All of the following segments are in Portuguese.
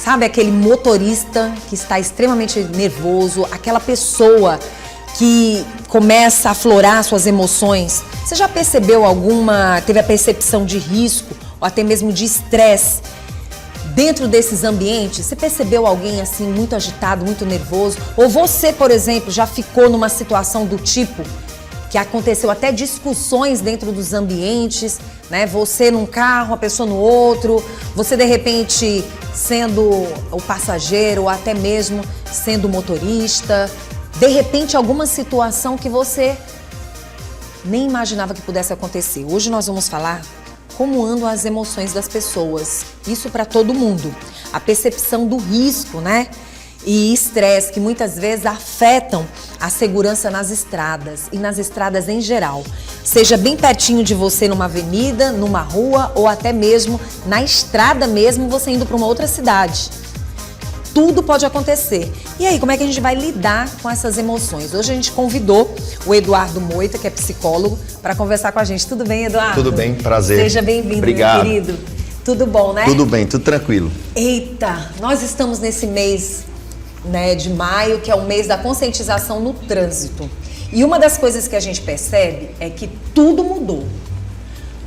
Sabe aquele motorista que está extremamente nervoso, aquela pessoa que começa a aflorar suas emoções? Você já percebeu teve a percepção de risco ou até mesmo de estresse dentro desses ambientes? Você percebeu alguém assim muito agitado, muito nervoso? Ou você, por exemplo, já ficou numa situação do tipo que aconteceu até discussões dentro dos ambientes, né? Você num carro, a pessoa no outro, você de repente sendo o passageiro ou até mesmo sendo o motorista. De repente alguma situação que você nem imaginava que pudesse acontecer. Hoje nós vamos falar como andam as emoções das pessoas. Isso para todo mundo. A percepção do risco, né? E estresse que muitas vezes afetam a segurança nas estradas e nas estradas em geral. Seja bem pertinho de você numa avenida, numa rua ou até mesmo na estrada mesmo, você indo para uma outra cidade. Tudo pode acontecer. E aí, como é que a gente vai lidar com essas emoções? Hoje a gente convidou o Eduardo Moita, que é psicólogo, para conversar com a gente. Tudo bem, Eduardo? Tudo bem, prazer. Seja bem-vindo, meu querido. Tudo bom, né? Tudo bem, tudo tranquilo. Eita, nós estamos nesse mês, né, de maio, que é o mês da conscientização no trânsito. E uma das coisas que a gente percebe é que tudo mudou.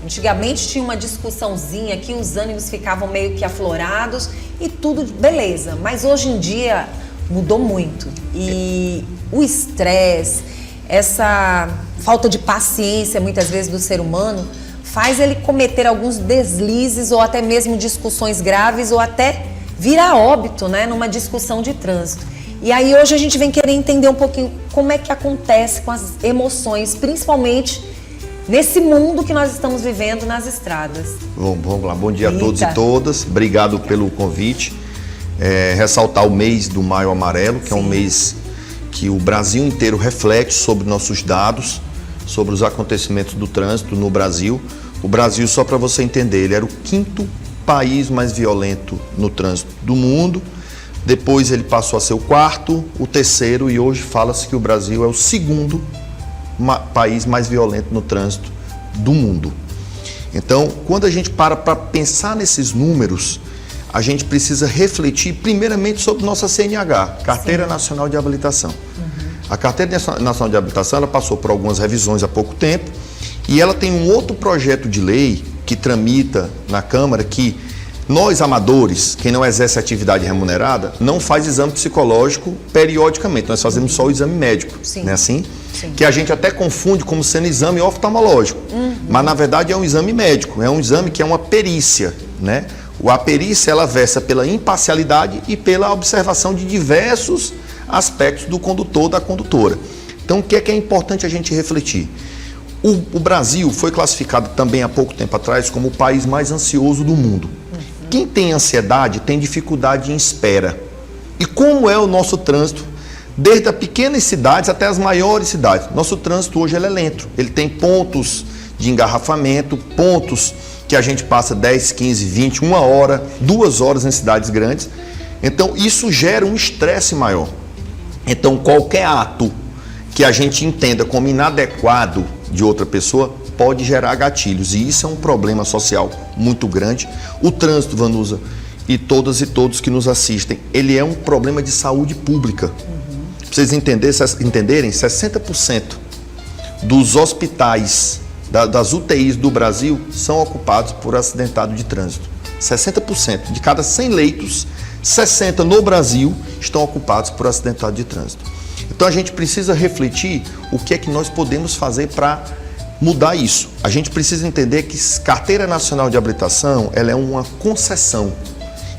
Antigamente tinha uma discussãozinha que os ânimos ficavam meio que aflorados e tudo beleza, mas hoje em dia mudou muito. E o estresse, essa falta de paciência muitas vezes do ser humano faz ele cometer alguns deslizes ou até mesmo discussões graves ou até vir a óbito, né, numa discussão de trânsito. E aí hoje a gente vem querer entender um pouquinho como é que acontece com as emoções, principalmente nesse mundo que nós estamos vivendo nas estradas. Bom, vamos lá, bom dia a todos e todas, obrigado pelo convite. Ressaltar o mês do Maio Amarelo, que é um mês que o Brasil inteiro reflete sobre nossos dados, sobre os acontecimentos do trânsito no Brasil. O Brasil, só para você entender, ele era o 5º país mais violento no trânsito do mundo. Depois ele passou a ser o 4º, o 3º, e hoje fala-se que o Brasil é o 2º país mais violento no trânsito do mundo. Então, quando a gente para pensar nesses números, a gente precisa refletir primeiramente sobre nossa CNH, Carteira Nacional de Habilitação. A Carteira Nacional de Habilitação, ela passou por algumas revisões há pouco tempo e ela tem um outro projeto de lei que tramita na Câmara que nós, amadores, quem não exerce atividade remunerada, não faz exame psicológico periodicamente, nós fazemos só o exame médico, não é assim? Sim. Que a gente até confunde como sendo exame oftalmológico, mas na verdade é um exame médico, é um exame que é uma perícia, né? A perícia, ela versa pela imparcialidade e pela observação de diversos aspectos do condutor, da condutora. Então, o que é importante a gente refletir? O Brasil foi classificado também há pouco tempo atrás como o país mais ansioso do mundo. Quem tem ansiedade tem dificuldade em espera. E como é o nosso trânsito, desde as pequenas cidades até as maiores cidades? Nosso trânsito hoje ele é lento. Ele tem pontos de engarrafamento, pontos que a gente passa 10, 15, 20, 1 hora, 2 horas em cidades grandes. Então isso gera um estresse maior. Então qualquer ato que a gente entenda como inadequado de outra pessoa pode gerar gatilhos, e isso é um problema social muito grande. O trânsito, Vanusa, e todas e todos que nos assistem, ele é um problema de saúde pública. Para vocês entenderem, 60% dos hospitais, das UTIs do Brasil, são ocupados por acidentado de trânsito. 60%. De cada 100 leitos, 60 no Brasil estão ocupados por acidentado de trânsito. Então a gente precisa refletir o que é que nós podemos fazer para mudar isso. A gente precisa entender que Carteira Nacional de Habilitação, ela é uma concessão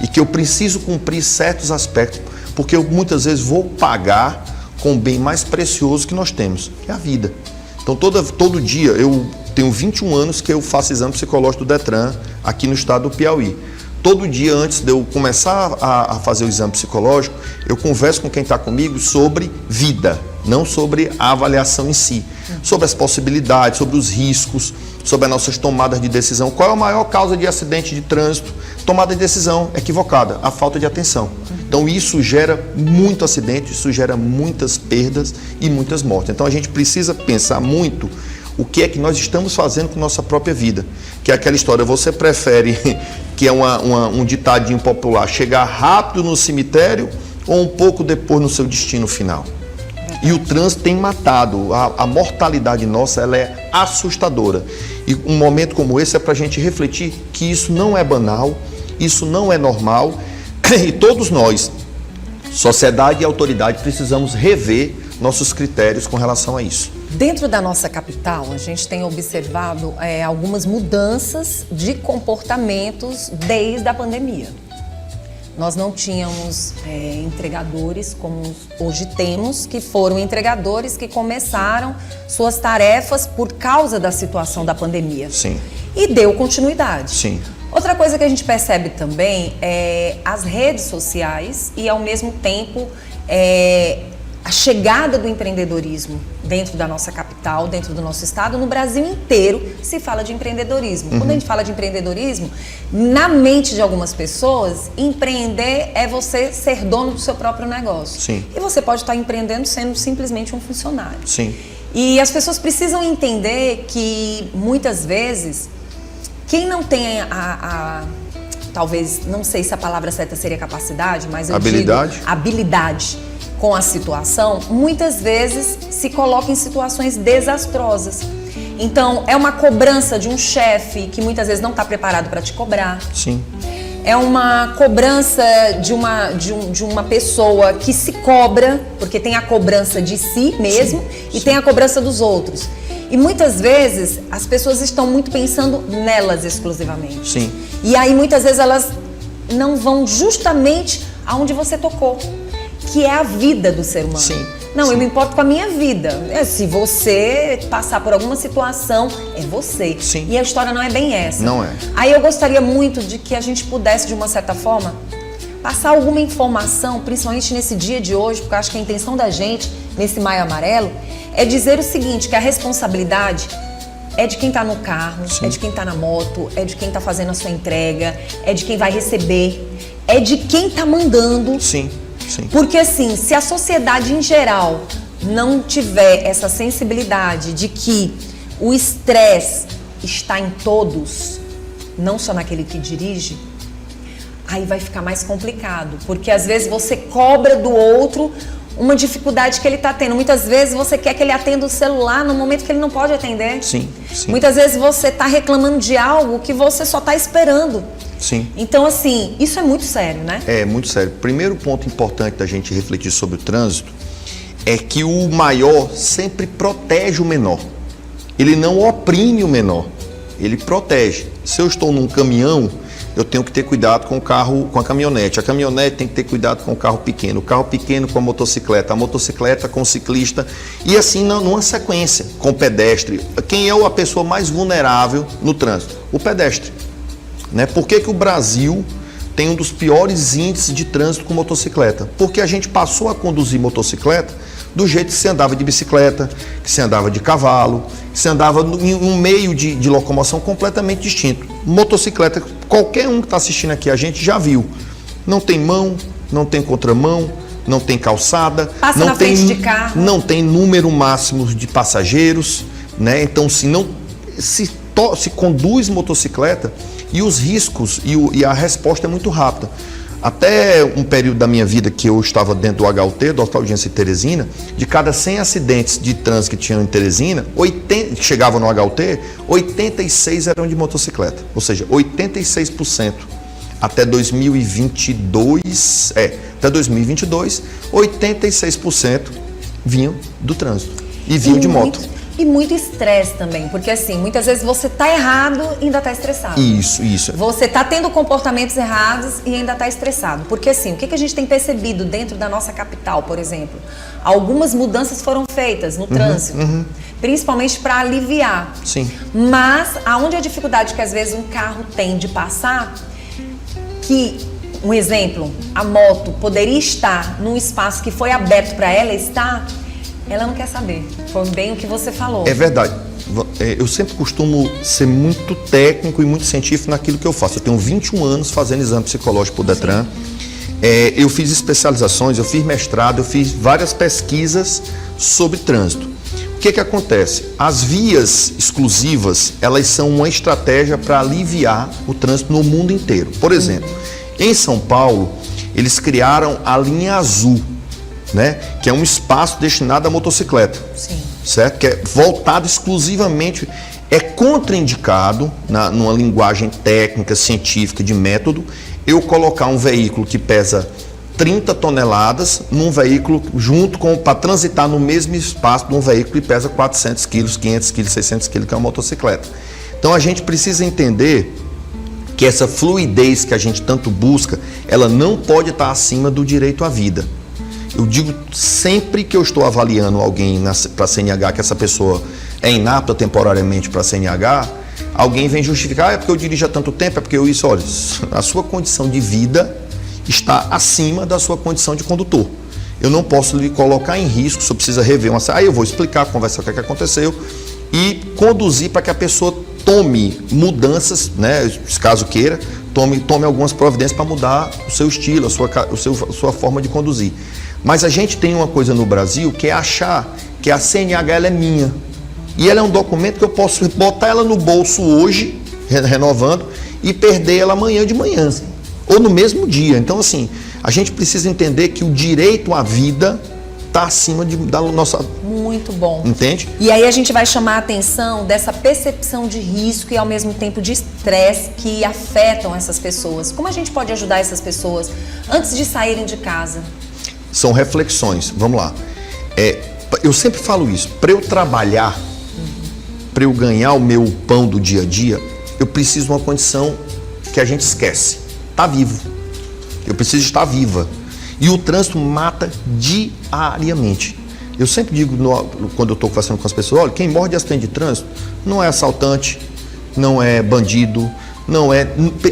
e que eu preciso cumprir certos aspectos, porque eu muitas vezes vou pagar com o bem mais precioso que nós temos, que é a vida. Então todo dia, eu tenho 21 anos que eu faço exame psicológico do Detran aqui no estado do Piauí. Todo dia antes de eu começar a fazer o exame psicológico, eu converso com quem está comigo sobre vida, não sobre a avaliação em si, sobre as possibilidades, sobre os riscos, sobre as nossas tomadas de decisão. Qual é a maior causa de acidente de trânsito? Tomada de decisão equivocada, a falta de atenção. Então isso gera muito acidente, isso gera muitas perdas e muitas mortes. Então a gente precisa pensar muito o que é que nós estamos fazendo com nossa própria vida. Que é aquela história, você prefere que é um ditadinho popular, chegar rápido no cemitério ou um pouco depois no seu destino final. E o trânsito tem matado, a mortalidade nossa ela é assustadora. E um momento como esse é para a gente refletir que isso não é banal, isso não é normal, e todos nós, sociedade e autoridade, precisamos rever nossos critérios com relação a isso. Dentro da nossa capital, a gente tem observado algumas mudanças de comportamentos desde a pandemia. Nós não tínhamos entregadores como hoje temos, que foram entregadores que começaram suas tarefas por causa da situação da pandemia. Sim. E deu continuidade. Sim. Outra coisa que a gente percebe também é as redes sociais e, ao mesmo tempo, a chegada do empreendedorismo dentro da nossa capital, dentro do nosso estado, no Brasil inteiro se fala de empreendedorismo. Quando a gente fala de empreendedorismo, na mente de algumas pessoas, empreender é você ser dono do seu próprio negócio. Sim. E você pode estar empreendendo sendo simplesmente um funcionário. Sim. E as pessoas precisam entender que, muitas vezes, quem não tem talvez, não sei se a palavra certa seria capacidade, mas eu digo habilidade com a situação, muitas vezes se coloca em situações desastrosas. Então, é uma cobrança de um chefe que muitas vezes não está preparado para te cobrar. Sim. É uma cobrança de uma pessoa que se cobra, porque tem a cobrança de si mesmo e tem a cobrança dos outros. E muitas vezes as pessoas estão muito pensando nelas exclusivamente. Sim. E aí muitas vezes elas não vão justamente aonde você tocou, que é a vida do ser humano. Sim. Não, Sim. eu me importo com a minha vida. Se você passar por alguma situação, é você. Sim. E a história não é bem essa. Não é. Aí eu gostaria muito de que a gente pudesse, de uma certa forma, passar alguma informação, principalmente nesse dia de hoje, porque eu acho que a intenção da gente, nesse Maio Amarelo, é dizer o seguinte, que a responsabilidade é de quem está no carro, Sim. é de quem está na moto, é de quem está fazendo a sua entrega, é de quem vai receber, é de quem está mandando. Sim. Sim. Porque assim, se a sociedade em geral não tiver essa sensibilidade de que o estresse está em todos, não só naquele que dirige, aí vai ficar mais complicado. Porque às vezes você cobra do outro uma dificuldade que ele está tendo. Muitas vezes você quer que ele atenda o celular no momento que ele não pode atender. Sim, sim. Muitas vezes você está reclamando de algo que você só está esperando. Sim. Então, assim, isso é muito sério, né? É muito sério. Primeiro ponto importante da gente refletir sobre o trânsito é que o maior sempre protege o menor. Ele não oprime o menor, ele protege. Se eu estou num caminhão, eu tenho que ter cuidado com o carro, com a caminhonete. A caminhonete tem que ter cuidado com o carro pequeno com a motocicleta com o ciclista. E assim, numa sequência, com o pedestre. Quem é a pessoa mais vulnerável no trânsito? O pedestre. Né? Por que o Brasil tem um dos piores índices de trânsito com motocicleta? Porque a gente passou a conduzir motocicleta do jeito que se andava de bicicleta, que se andava de cavalo, que se andava em um meio de locomoção completamente distinto. Motocicleta, qualquer um que está assistindo aqui, a gente já viu. Não tem mão, não tem contramão, não tem calçada, passa não na tem, frente de carro. Não tem número máximo de passageiros, né? Então, se conduz motocicleta e os riscos e a resposta é muito rápida. Até um período da minha vida que eu estava dentro do HUT, do Hospital de Urgência de Teresina, de cada 100 acidentes de trânsito que tinham em Teresina, 80 que chegavam no HUT, 86 eram de motocicleta. Ou seja, 86% até 2022, até 2022, 86% vinham do trânsito e vinham de moto. E muito estresse também, porque assim, muitas vezes você tá errado e ainda tá estressado. Isso. Você tá tendo comportamentos errados e ainda tá estressado. Porque assim, o que a gente tem percebido dentro da nossa capital, por exemplo? Algumas mudanças foram feitas no trânsito, principalmente para aliviar. Sim. Mas aonde a dificuldade que às vezes um carro tem de passar, que, um exemplo, a moto poderia estar num espaço que foi aberto para ela estar, ela não quer saber. Foi bem o que você falou. É verdade. Eu sempre costumo ser muito técnico e muito científico naquilo que eu faço. Eu tenho 21 anos fazendo exame psicológico por Detran. Eu fiz especializações, eu fiz mestrado, eu fiz várias pesquisas sobre trânsito. O que acontece? As vias exclusivas, elas são uma estratégia para aliviar o trânsito no mundo inteiro. Por exemplo, em São Paulo, eles criaram a linha azul, né? Que é um espaço destinado à motocicleta. Sim. Certo? Que é voltado exclusivamente, é contraindicado, numa linguagem técnica, científica, de método, eu colocar um veículo que pesa 30 toneladas num veículo para transitar no mesmo espaço de um veículo que pesa 400 quilos, 500 quilos, 600 quilos, que é uma motocicleta. Então a gente precisa entender que essa fluidez que a gente tanto busca, ela não pode estar acima do direito à vida. Eu digo sempre que eu estou avaliando alguém para a CNH, que essa pessoa é inapta temporariamente para a CNH, alguém vem justificar, é porque eu dirijo há tanto tempo, é porque eu isso, olha, a sua condição de vida está acima da sua condição de condutor. Eu não posso lhe colocar em risco, se eu precisa rever uma... Aí eu vou explicar, conversar o que aconteceu e conduzir para que a pessoa tome mudanças, né, se caso queira, tome algumas providências para mudar o seu estilo, a sua forma de conduzir. Mas a gente tem uma coisa no Brasil que é achar que a CNH ela é minha. E ela é um documento que eu posso botar ela no bolso hoje, renovando, e perder ela amanhã de manhã. Ou no mesmo dia. Então, assim, a gente precisa entender que o direito à vida está acima da nossa... Muito bom. Entende? E aí a gente vai chamar a atenção dessa percepção de risco e ao mesmo tempo de estresse que afetam essas pessoas. Como a gente pode ajudar essas pessoas antes de saírem de casa? São reflexões. Vamos lá. Eu sempre falo isso. Para eu trabalhar, para eu ganhar o meu pão do dia a dia, eu preciso de uma condição que a gente esquece. Tá vivo. Eu preciso estar viva. E o trânsito mata diariamente. Eu sempre digo, quando eu estou conversando com as pessoas, olha, quem morre de acidente de trânsito não é assaltante, não é bandido,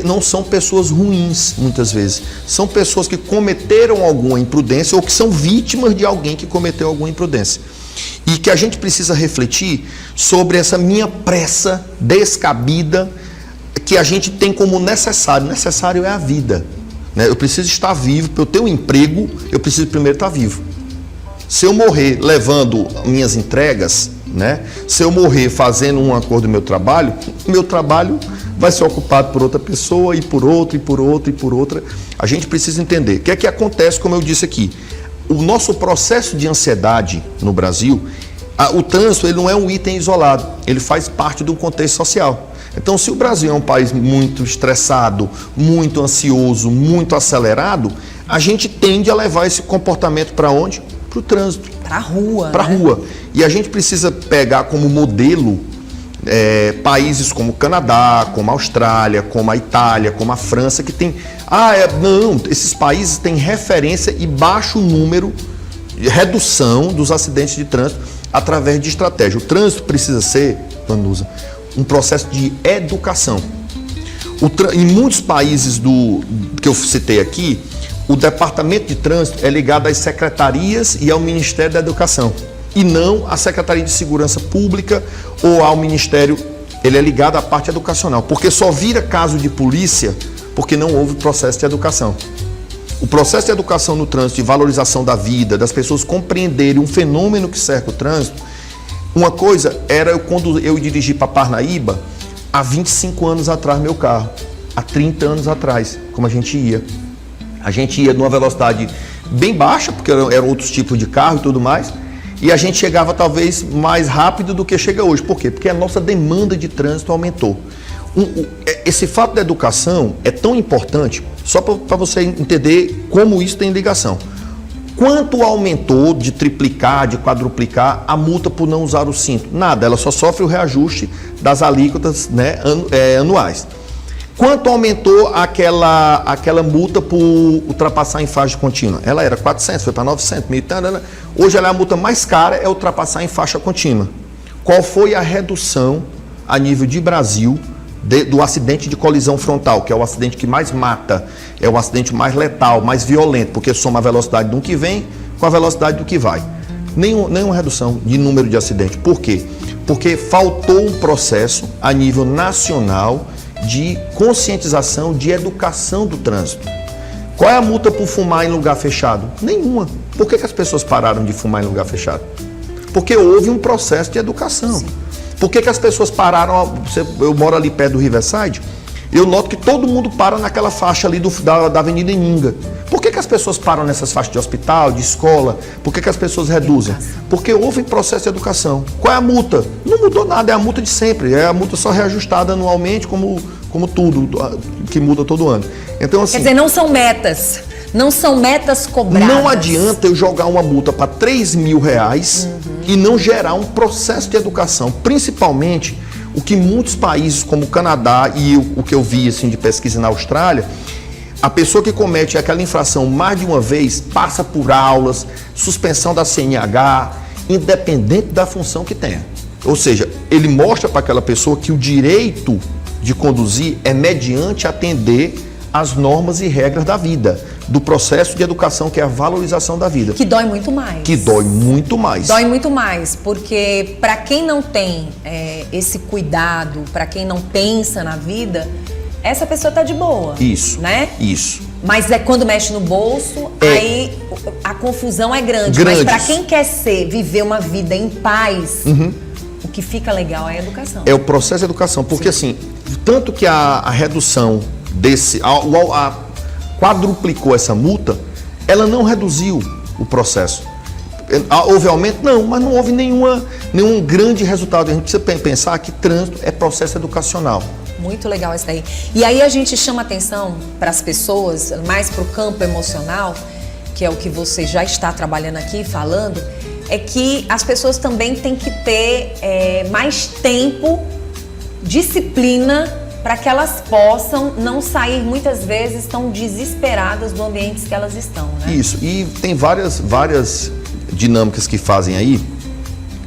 não são pessoas ruins, muitas vezes. São pessoas que cometeram alguma imprudência ou que são vítimas de alguém que cometeu alguma imprudência. E que a gente precisa refletir sobre essa minha pressa descabida que a gente tem como necessário. Necessário é a vida. Né? Eu preciso estar vivo, para eu ter um emprego, eu preciso primeiro estar vivo. Se eu morrer levando minhas entregas, né? Se eu morrer fazendo um acordo do meu trabalho vai ser ocupado por outra pessoa, e por outra, e por outra, e por outra. A gente precisa entender. O que é que acontece, como eu disse aqui? O nosso processo de ansiedade no Brasil, o trânsito ele não é um item isolado, ele faz parte do contexto social. Então, se o Brasil é um país muito estressado, muito ansioso, muito acelerado, a gente tende a levar esse comportamento para onde? Para o trânsito. Para a rua. Para a rua. E a gente precisa pegar como modelo países como o Canadá, como a Austrália, como a Itália, como a França, que tem... Não, esses países têm referência e baixo número, redução dos acidentes de trânsito através de estratégia. O trânsito precisa ser, Vanusa, um processo de educação. Em muitos países que eu citei aqui, o departamento de trânsito é ligado às secretarias e ao Ministério da Educação, e não à Secretaria de Segurança Pública ou ao Ministério. Ele é ligado à parte educacional, porque só vira caso de polícia porque não houve processo de educação. O processo de educação no trânsito, de valorização da vida, das pessoas compreenderem um fenômeno que cerca o trânsito. Uma coisa era quando eu dirigi para Parnaíba, há 25 anos atrás, meu carro, há 30 anos atrás, como a gente ia. A gente ia numa velocidade bem baixa, porque eram outros tipos de carro e tudo mais, e a gente chegava talvez mais rápido do que chega hoje. Por quê? Porque a nossa demanda de trânsito aumentou. Esse fato da educação é tão importante, só para você entender como isso tem ligação. Quanto aumentou de triplicar, de quadruplicar a multa por não usar o cinto? Nada, ela só sofre o reajuste das alíquotas, né, anuais. Quanto aumentou aquela multa por ultrapassar em faixa contínua? Ela era 400, foi para 900, 1.000, hoje ela é a multa mais cara, é ultrapassar em faixa contínua. Qual foi a redução a nível de Brasil do acidente de colisão frontal, que é o acidente que mais mata, é o acidente mais letal, mais violento, porque soma a velocidade do que vem com a velocidade do que vai? Nenhuma redução de número de acidentes. Por quê? Porque faltou um processo a nível nacional de conscientização, de educação do trânsito. Qual é a multa por fumar em lugar fechado? Nenhuma. Por que as pessoas pararam de fumar em lugar fechado? Porque houve um processo de educação. Sim. Por que as pessoas pararam? Eu moro ali perto do Riverside, eu noto que todo mundo para naquela faixa ali da Avenida Ininga. Por que as pessoas param nessas faixas de hospital, de escola? Por que as pessoas reduzem? Porque houve um processo de educação. Qual é a multa? Não mudou nada, é a multa de sempre. É a multa só reajustada anualmente, como tudo que muda todo ano. Então, assim, quer dizer, não são metas. Não são metas cobradas. Não adianta eu jogar uma multa para R$3.000 e não gerar um processo de educação. Principalmente o que muitos países, como o Canadá e o que eu vi assim, de pesquisa na Austrália, a pessoa que comete aquela infração mais de uma vez passa por aulas, suspensão da CNH, independente da função que tenha. Ou seja, ele mostra para aquela pessoa que o direito de conduzir é mediante atender às normas e regras da vida, do processo de educação, que é a valorização da vida. Que dói muito mais. Que dói muito mais. Dói muito mais, porque para quem não tem esse cuidado, para quem não pensa na vida, essa pessoa tá de boa. Isso, né? Isso. Mas quando mexe no bolso, aí a confusão é grande. Mas para quem quer viver uma vida em paz, o que fica legal é a educação. É o processo de educação, porque assim, tanto que a redução quadruplicou essa multa, ela não reduziu o processo. Houve aumento? Não, mas não houve nenhum grande resultado. A gente precisa pensar que trânsito é processo educacional. Muito legal isso daí. E aí a gente chama atenção para as pessoas, mais para o campo emocional, que é o que você já está trabalhando aqui, falando, é que as pessoas também têm que ter mais tempo, disciplina, para que elas possam não sair muitas vezes tão desesperadas do ambiente que elas estão, né? Isso, e tem várias dinâmicas que fazem aí,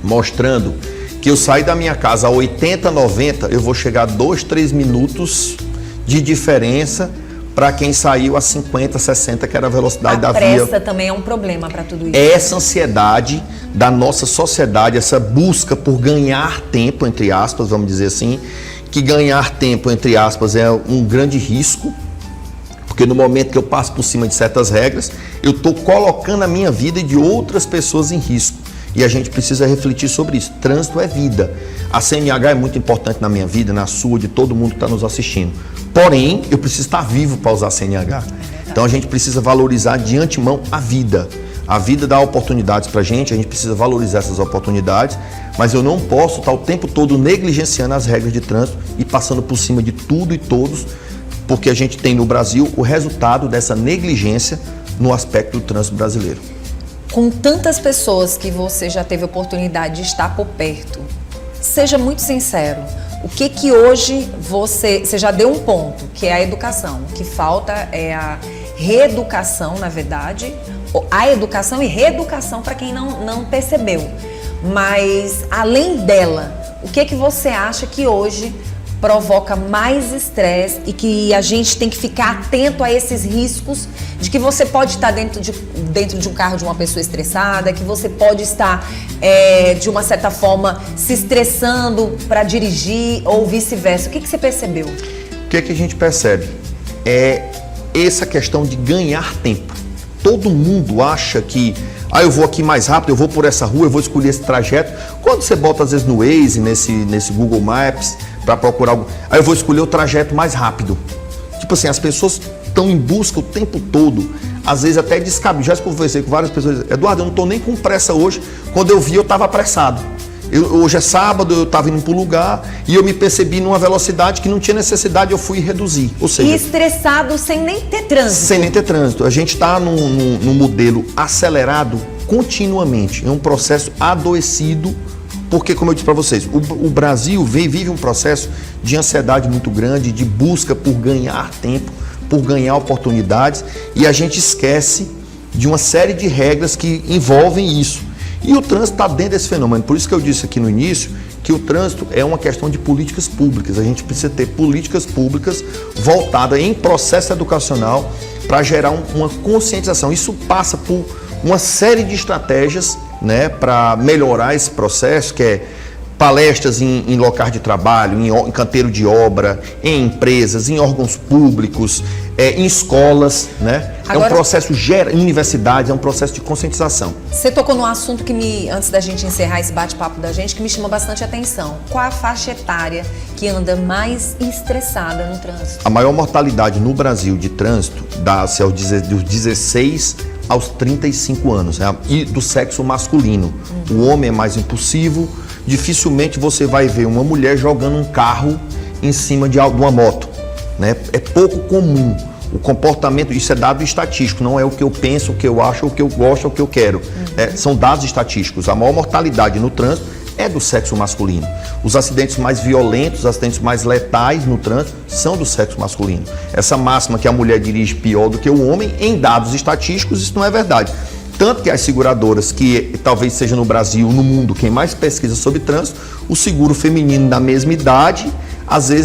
mostrando que eu saio da minha casa a 80, 90, eu vou chegar a 2, 3 minutos de diferença para quem saiu a 50, 60, que era a velocidade da via. A pressa também é um problema para tudo isso. Essa ansiedade da nossa sociedade, essa busca por ganhar tempo, entre aspas, vamos dizer assim, que ganhar tempo, entre aspas, é um grande risco, porque no momento que eu passo por cima de certas regras, eu estou colocando a minha vida e de outras pessoas em risco. E a gente precisa refletir sobre isso. Trânsito é vida. A CNH é muito importante na minha vida, na sua, de todo mundo que está nos assistindo. Porém, eu preciso estar vivo para usar a CNH. Então a gente precisa valorizar de antemão a vida. A vida dá oportunidades para a gente precisa valorizar essas oportunidades, mas eu não posso estar o tempo todo negligenciando as regras de trânsito e passando por cima de tudo e todos, porque a gente tem no Brasil o resultado dessa negligência no aspecto do trânsito brasileiro. Com tantas pessoas que você já teve oportunidade de estar por perto, seja muito sincero, o que hoje você já deu um ponto, que é a educação, o que falta é a reeducação, na verdade, a educação e reeducação para quem não percebeu. Mas, além dela, o que você acha que hoje provoca mais estresse e que a gente tem que ficar atento a esses riscos de que você pode estar dentro de um carro de uma pessoa estressada, que você pode estar, de uma certa forma, se estressando para dirigir ou vice-versa? O que você percebeu? O que a gente percebe? É essa questão de ganhar tempo. Todo mundo acha que eu vou aqui mais rápido, eu vou por essa rua, eu vou escolher esse trajeto. Quando você bota às vezes no Waze, nesse Google Maps, para procurar algo, eu vou escolher o trajeto mais rápido. Tipo assim, as pessoas estão em busca o tempo todo, às vezes até descabido. Já conversei com várias pessoas, Eduardo, eu não estou nem com pressa hoje. Quando eu vi, eu estava apressado. Hoje é sábado, eu estava indo para um lugar e eu me percebi numa velocidade que não tinha necessidade, eu fui reduzir. Ou seja, e estressado sem nem ter trânsito. Sem nem ter trânsito. A gente está num modelo acelerado continuamente. É um processo adoecido, porque, como eu disse para vocês, o Brasil vive um processo de ansiedade muito grande, de busca por ganhar tempo, por ganhar oportunidades, e a gente esquece de uma série de regras que envolvem isso. E o trânsito está dentro desse fenômeno. Por isso que eu disse aqui no início que o trânsito é uma questão de políticas públicas. A gente precisa ter políticas públicas voltadas em processo educacional para gerar uma conscientização. Isso passa por uma série de estratégias, né, para melhorar esse processo, que é palestras em locais de trabalho, em canteiro de obra, em empresas, em órgãos públicos, em escolas, né? Agora, é um processo, em universidades, é um processo de conscientização. Você tocou num assunto que antes da gente encerrar esse bate-papo da gente, que me chamou bastante atenção. Qual a faixa etária que anda mais estressada no trânsito? A maior mortalidade no Brasil de trânsito dá-se dos 16 aos 35 anos, né? E do sexo masculino. O homem é mais impulsivo. Dificilmente você vai ver uma mulher jogando um carro em cima de uma moto, né? É pouco comum. O comportamento, isso é dado estatístico, não é o que eu penso, o que eu acho, o que eu gosto, o que eu quero. São dados estatísticos. A maior mortalidade no trânsito é do sexo masculino. Os acidentes mais violentos, os acidentes mais letais no trânsito são do sexo masculino. Essa máxima que a mulher dirige pior do que o homem, em dados estatísticos, isso não é verdade. Tanto que as seguradoras, que talvez seja no Brasil, no mundo, quem mais pesquisa sobre trânsito, o seguro feminino da mesma idade,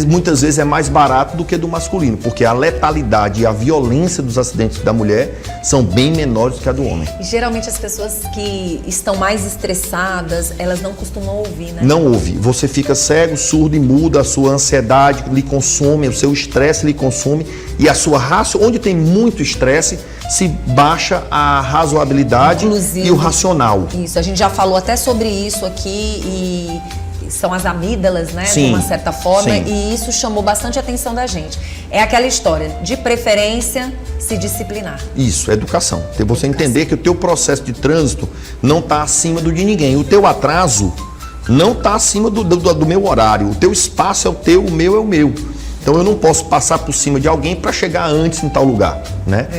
muitas vezes é mais barato do que do masculino, porque a letalidade e a violência dos acidentes da mulher são bem menores do que a do homem. E geralmente as pessoas que estão mais estressadas, elas não costumam ouvir, né? Não ouve. Você fica cego, surdo e mudo, a sua ansiedade lhe consome, o seu estresse lhe consome e a sua onde tem muito estresse, se baixa a razoabilidade e o racional. Isso, a gente já falou até sobre isso aqui e são as amígdalas, né, sim, de uma certa forma, sim. E isso chamou bastante a atenção da gente. É aquela história, de preferência, se disciplinar. Isso, educação. Você entender que o teu processo de trânsito não está acima do de ninguém. O teu atraso não está acima do meu horário. O teu espaço é o teu, o meu é o meu. Então eu não posso passar por cima de alguém para chegar antes em tal lugar, né?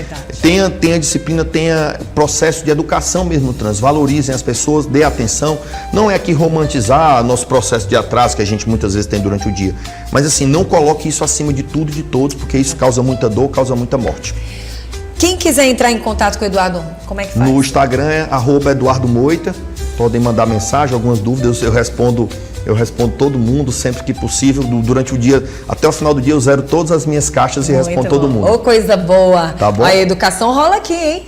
Tenha disciplina, tenha processo de educação mesmo no trânsito, valorizem as pessoas, dê atenção. Não é aqui romantizar nosso processo de atraso que a gente muitas vezes tem durante o dia, mas assim, não coloque isso acima de tudo e de todos, porque isso causa muita dor, causa muita morte. Quem quiser entrar em contato com o Eduardo, como é que faz? No Instagram é @EduardoMoita, podem mandar mensagem, algumas dúvidas, eu respondo todo mundo sempre que possível. Durante o dia, até o final do dia, eu zero todas as minhas caixas e respondo todo mundo. Ô, coisa boa. Tá bom? A educação rola aqui, hein?